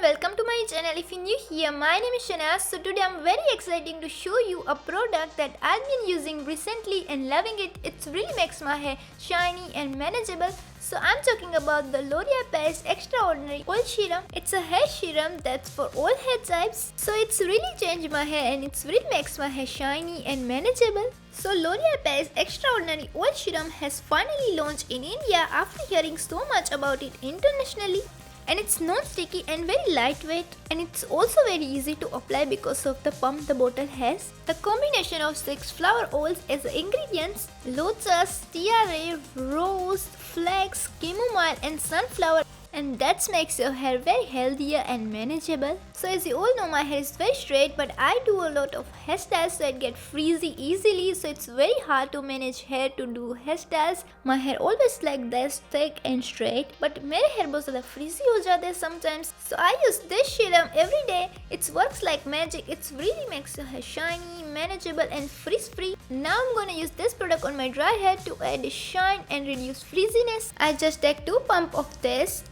everyone, welcome to my channel. If you're new here, my name is Shanaz. So today I'm very excited to show you a product that I've been using recently and loving it. It really makes my hair shiny and manageable. So I'm talking about the L'Oreal Paris Extraordinary Oil Serum. It's a hair serum that's for all hair types. So it's really changed my hair and it really makes my hair shiny and manageable. So L'Oreal Paris Extraordinary Oil Serum has finally launched in India after hearing so much about it internationally. And it's non-sticky and very lightweight, and it's also very easy to apply because of the pump the bottle has. The combination of 6 flower oils as the ingredients: lotus, tiare, rose, flax, chamomile and sunflower, and that makes your hair very healthier and manageable. So as you all know, my hair is very straight, but I do a lot of hairstyles so it gets frizzy easily, so it's very hard to manage hair to do hairstyles. My hair always like this, thick and straight, but मेरे hair बहुत ज़्यादा frizzy हो जाते हैं sometimes. So I use this serum every day. It works like magic. It really makes your hair shiny, manageable and frizz-free. Now I'm gonna use this product on my dry hair to add shine and reduce frizziness. I just take 2 pumps of this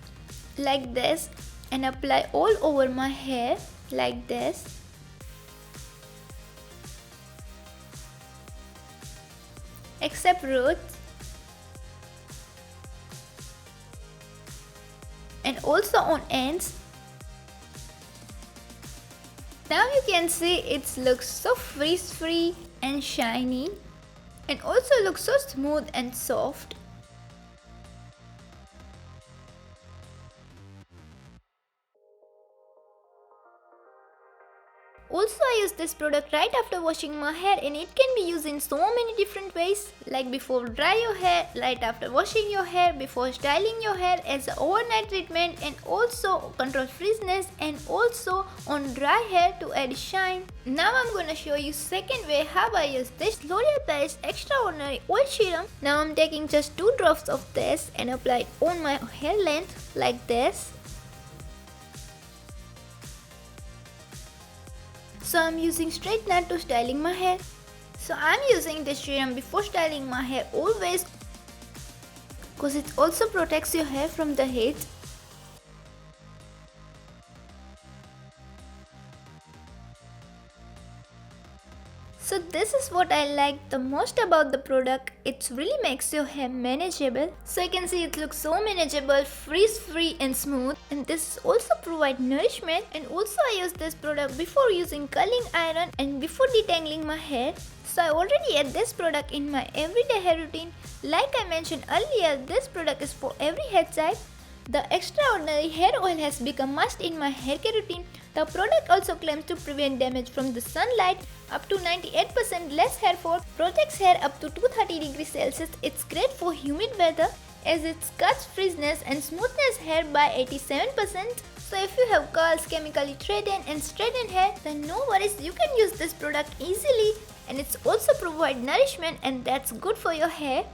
like this and apply all over my hair like this. Except roots. And also on ends. Now you can see it looks so frizz-free and shiny, and also looks so smooth and soft. Also, I use this product right after washing my hair, and it can be used in so many different ways, like before dry your hair, right after washing your hair, before styling your hair, as an overnight treatment, and also control frizziness, and also on dry hair to add shine. Now I'm gonna show you second way how I use this L'Oreal Paris Extraordinary Oil Serum. Now I'm taking just 2 drops of this and apply it on my hair length like this. So I'm using straightener to styling my hair. So I'm using this serum before styling my hair always, because it also protects your hair from the heat. So this is what I like the most about the product. It really makes your hair manageable. So you can see it looks so manageable, frizz-free and smooth. And this also provides nourishment. And also I use this product before using curling iron and before detangling my hair. So I already add this product in my everyday hair routine. Like I mentioned earlier, this product is for every hair type. The extraordinary hair oil has become must in my hair care routine. The product also claims to prevent damage from the sunlight, up to 98% less hair fall, protects hair up to 230 degrees Celsius. It's great for humid weather as it cuts frizziness and smoothness hair by 87%. So if you have curls, chemically threaded and straightened hair, then no worries, you can use this product easily, and it's also provide nourishment, and that's good for your hair.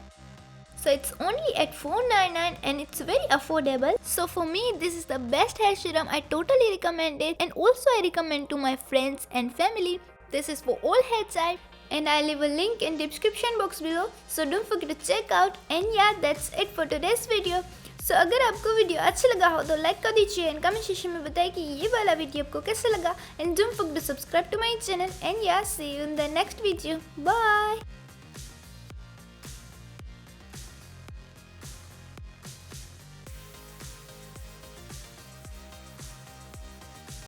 So it's only at $4.99 and it's very affordable. So for me, this is the best hair serum. I totally recommend it, and also I recommend to my friends and family. This is for all hair type, and I leave a link in description box below. So don't forget to check out. And yeah, that's it for today's video. So अगर आपको video अच्छा लगा हो तो like कर दीजिए and comment section में बताइए कि ये वाला वीडियो आपको कैसा लगा. And don't forget to subscribe to my channel. And yeah see you in the next video. Bye.